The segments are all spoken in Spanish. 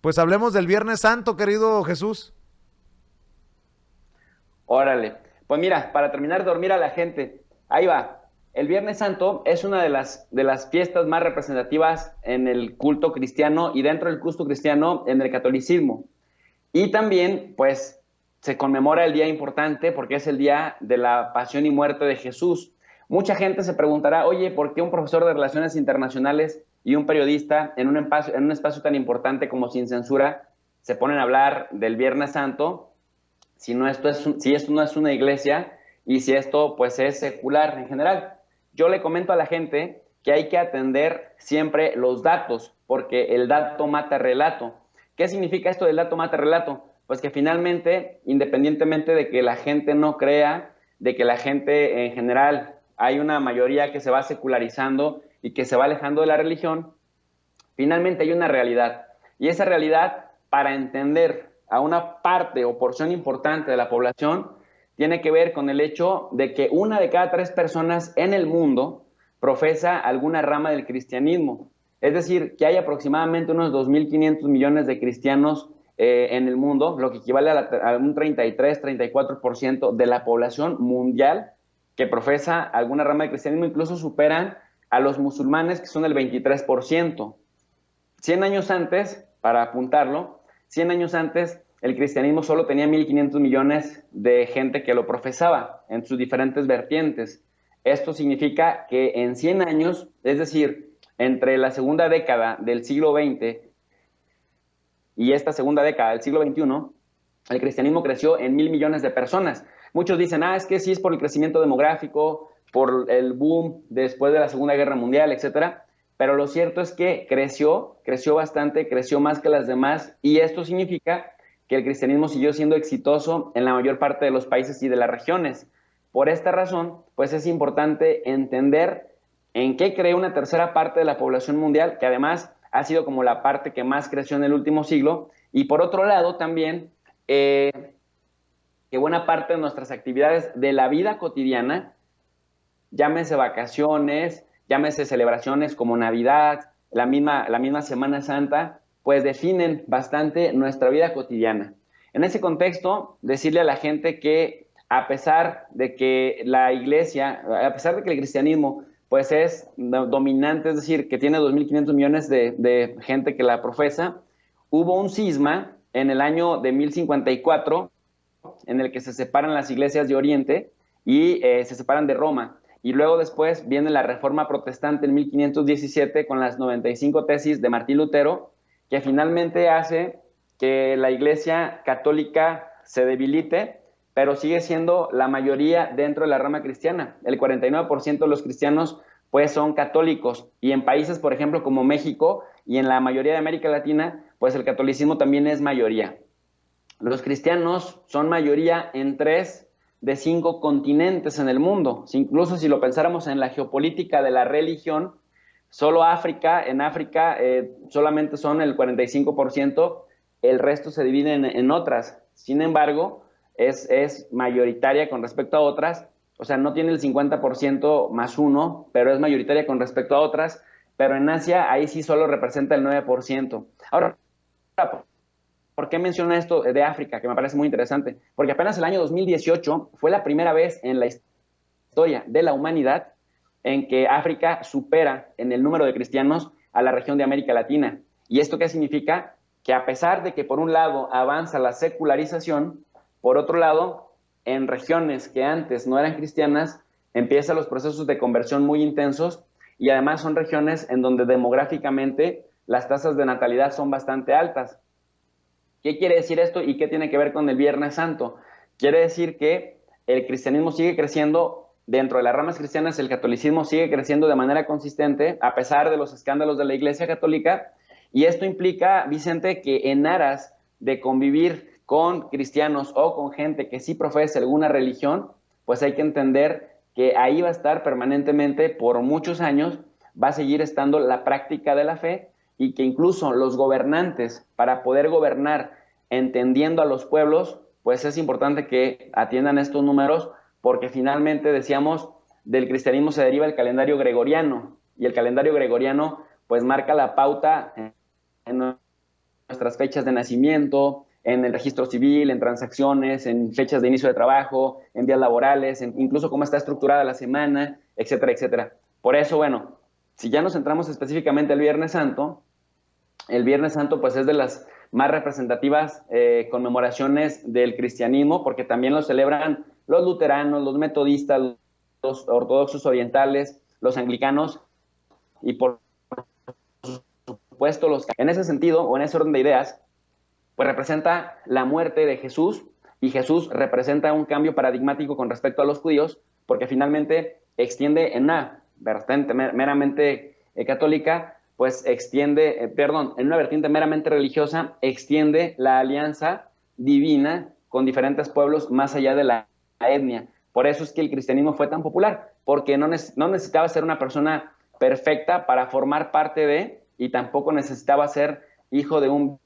Pues hablemos del Viernes Santo, querido Jesús. Órale. Pues mira, para terminar de dormir a la gente, ahí va. El Viernes Santo es una de las fiestas más representativas en el culto cristiano y dentro del culto cristiano en el catolicismo. Y también, pues, se conmemora el día importante porque es el día de la pasión y muerte de Jesús. Mucha gente se preguntará, oye, ¿por qué un profesor de Relaciones Internacionales y un periodista en un espacio tan importante como Sin Censura se ponen a hablar del Viernes Santo si esto no es una iglesia y si esto pues es secular en general? Yo le comento a la gente que hay que atender siempre los datos, porque el dato mata relato. ¿Qué significa esto del dato mata relato? Pues que finalmente, independientemente de que la gente no crea, de que la gente en general hay una mayoría que se va secularizando y que se va alejando de la religión, finalmente hay una realidad. Y esa realidad, para entender a una parte o porción importante de la población, tiene que ver con el hecho de que una de cada tres personas en el mundo profesa alguna rama del cristianismo. Es decir, que hay aproximadamente unos 2.500 millones de cristianos en el mundo, lo que equivale a un 33-34% de la población mundial que profesa alguna rama del cristianismo, incluso superan a los musulmanes, que son el 23%. 100 años antes, para apuntarlo, 100 años antes el cristianismo solo tenía 1.500 millones de gente que lo profesaba en sus diferentes vertientes. Esto significa que en 100 años, es decir, entre la segunda década del siglo XX y esta segunda década del siglo XXI, el cristianismo creció en 1.000 millones de personas. Muchos dicen, es que sí es por el crecimiento demográfico, por el boom después de la Segunda Guerra Mundial, etcétera. Pero lo cierto es que creció bastante, creció más que las demás, y esto significa que el cristianismo siguió siendo exitoso en la mayor parte de los países y de las regiones. Por esta razón, pues es importante entender en qué cree una tercera parte de la población mundial, que además ha sido como la parte que más creció en el último siglo, y por otro lado también que buena parte de nuestras actividades de la vida cotidiana, llámese vacaciones, llámese celebraciones como Navidad, la misma Semana Santa, pues definen bastante nuestra vida cotidiana. En ese contexto, decirle a la gente que a pesar de que la iglesia, a pesar de que el cristianismo pues es dominante, es decir, que tiene 2.500 millones de gente que la profesa, hubo un cisma en el año de 1054 en el que se separan las iglesias de Oriente y se separan de Roma. Y luego después viene la Reforma Protestante en 1517 con las 95 tesis de Martín Lutero, que finalmente hace que la Iglesia católica se debilite, pero sigue siendo la mayoría dentro de la rama cristiana. El 49% de los cristianos pues son católicos, y en países, por ejemplo, como México y en la mayoría de América Latina, pues el catolicismo también es mayoría. Los cristianos son mayoría en 3 de 5 continentes en el mundo. Incluso si lo pensáramos en la geopolítica de la religión, solo en África solamente son el 45%, el resto se divide en otras. Sin embargo, es mayoritaria con respecto a otras, o sea, no tiene el 50% más uno, pero es mayoritaria con respecto a otras, pero en Asia ahí sí solo representa el 9%. Ahora, ¿por qué menciono esto de África? Que me parece muy interesante. Porque apenas el año 2018 fue la primera vez en la historia de la humanidad en que África supera en el número de cristianos a la región de América Latina. ¿Y esto qué significa? Que a pesar de que por un lado avanza la secularización, por otro lado, en regiones que antes no eran cristianas, empiezan los procesos de conversión muy intensos, y además son regiones en donde demográficamente las tasas de natalidad son bastante altas. ¿Qué quiere decir esto y qué tiene que ver con el Viernes Santo? Quiere decir que el cristianismo sigue creciendo dentro de las ramas cristianas, el catolicismo sigue creciendo de manera consistente a pesar de los escándalos de la Iglesia Católica, y esto implica, Vicente, que en aras de convivir con cristianos o con gente que sí profesa alguna religión, pues hay que entender que ahí va a estar permanentemente por muchos años, va a seguir estando la práctica de la fe, y que incluso los gobernantes, para poder gobernar entendiendo a los pueblos, pues es importante que atiendan estos números, porque finalmente, decíamos, del cristianismo se deriva el calendario gregoriano, y el calendario gregoriano pues marca la pauta en nuestras fechas de nacimiento, en el registro civil, en transacciones, en fechas de inicio de trabajo, en días laborales, incluso cómo está estructurada la semana, etcétera, etcétera. Por eso, bueno, si ya nos centramos específicamente el Viernes Santo pues es de las más representativas conmemoraciones del cristianismo, porque también lo celebran los luteranos, los metodistas, los ortodoxos orientales, los anglicanos y por supuesto en ese sentido o en ese orden de ideas, pues representa la muerte de Jesús, y Jesús representa un cambio paradigmático con respecto a los judíos, porque finalmente extiende en una vertiente meramente católica, pues extiende, en una vertiente meramente religiosa, extiende la alianza divina con diferentes pueblos más allá de la etnia. Por eso es que el cristianismo fue tan popular, porque no necesitaba ser una persona perfecta para formar parte de, y tampoco necesitaba ser hijo de un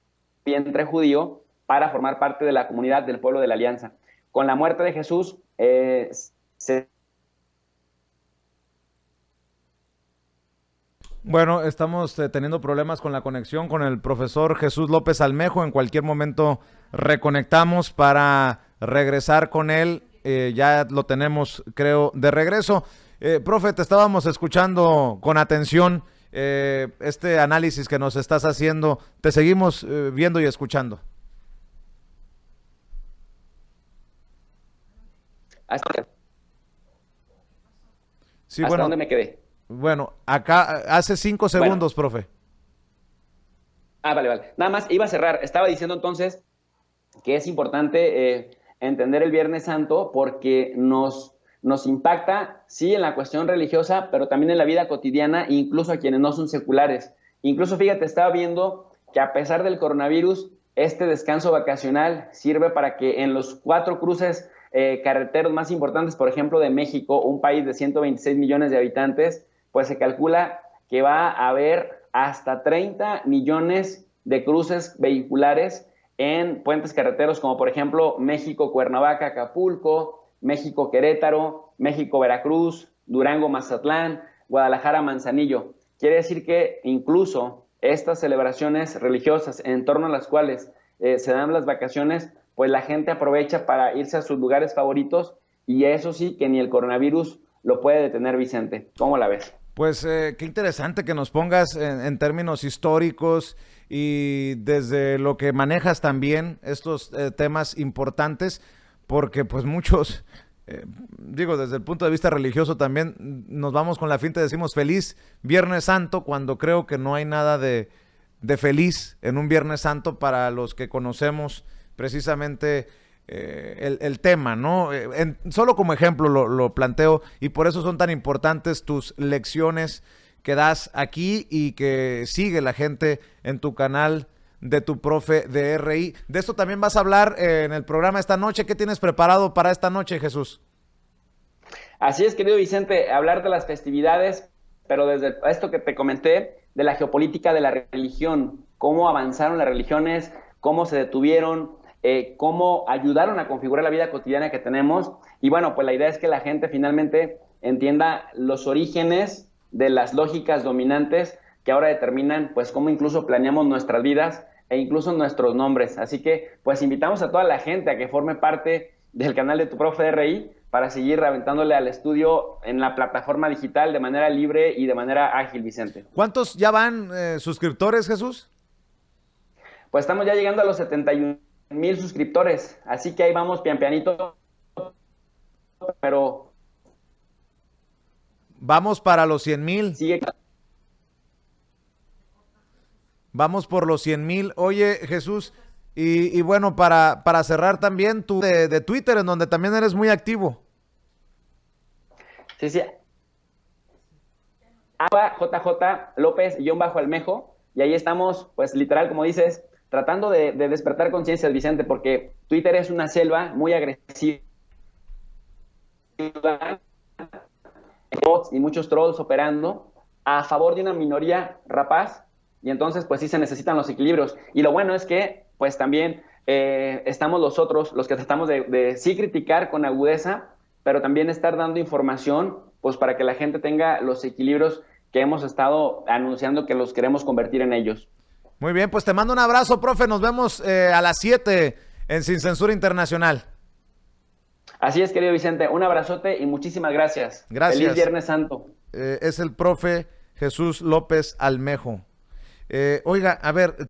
vientre judío para formar parte de la comunidad del pueblo de la alianza. Con la muerte de Jesús Bueno, estamos teniendo problemas con la conexión con el profesor Jesús López Almejo. En cualquier momento reconectamos para regresar con él. Ya lo tenemos, creo, de regreso. Profe, te estábamos escuchando con atención este análisis que nos estás haciendo. Te seguimos viendo y escuchando. Sí, ¿Hasta dónde me quedé? Bueno, acá hace 5 segundos, profe. Vale. Nada más iba a cerrar. Estaba diciendo entonces que es importante entender el Viernes Santo porque nos impacta, sí, en la cuestión religiosa, pero también en la vida cotidiana, incluso a quienes no son seculares. Incluso, fíjate, estaba viendo que a pesar del coronavirus, este descanso vacacional sirve para que en los 4 cruces carreteros más importantes, por ejemplo, de México, un país de 126 millones de habitantes, pues se calcula que va a haber hasta 30 millones de cruces vehiculares en puentes carreteros, como por ejemplo México-Cuernavaca, Acapulco, México-Querétaro, México-Veracruz, Durango-Mazatlán, Guadalajara-Manzanillo. Quiere decir que incluso estas celebraciones religiosas en torno a las cuales se dan las vacaciones, pues la gente aprovecha para irse a sus lugares favoritos, y eso sí que ni el coronavirus lo puede detener, Vicente. ¿Cómo la ves? Pues qué interesante que nos pongas en términos históricos y desde lo que manejas también estos temas importantes, porque pues muchos, digo, desde el punto de vista religioso también nos vamos con la finta y decimos feliz Viernes Santo, cuando creo que no hay nada de feliz en un Viernes Santo para los que conocemos precisamente el tema, ¿no? Solo como ejemplo lo planteo, y por eso son tan importantes tus lecciones que das aquí y que sigue la gente en tu canal de tu profe de RI. De esto también vas a hablar en el programa esta noche. ¿Qué tienes preparado para esta noche, Jesús? Así es, querido Vicente, hablar de las festividades, pero desde esto que te comenté, de la geopolítica de la religión, cómo avanzaron las religiones, cómo se detuvieron, cómo ayudaron a configurar la vida cotidiana que tenemos. Y bueno, pues la idea es que la gente finalmente entienda los orígenes de las lógicas dominantes que ahora determinan pues cómo incluso planeamos nuestras vidas e incluso nuestros nombres. Así que pues invitamos a toda la gente a que forme parte del canal de tu profe de RI para seguir aventándole al estudio en la plataforma digital de manera libre y de manera ágil, Vicente. ¿Cuántos ya van suscriptores, Jesús? Pues estamos ya llegando a los 71,000 suscriptores, así que ahí vamos pian pianito, pero vamos para los 100,000. Sigue. Vamos por los 100,000. Oye, Jesús, y bueno, para cerrar también, tú de Twitter, en donde también eres muy activo. Sí. JJ López-Almejo, y ahí estamos, pues literal, como dices, tratando de despertar conciencias, Vicente, porque Twitter es una selva muy agresiva y muchos trolls operando a favor de una minoría rapaz, y entonces pues sí se necesitan los equilibrios. Y lo bueno es que pues también estamos los que tratamos de sí criticar con agudeza, pero también estar dando información pues para que la gente tenga los equilibrios que hemos estado anunciando que los queremos convertir en ellos. Muy bien, pues te mando un abrazo, profe. Nos vemos a las 7 en Sin Censura Internacional. Así es, querido Vicente. Un abrazote y muchísimas gracias. Gracias. Feliz Viernes Santo. Es el profe Jesús López Almejo. Oiga, a ver...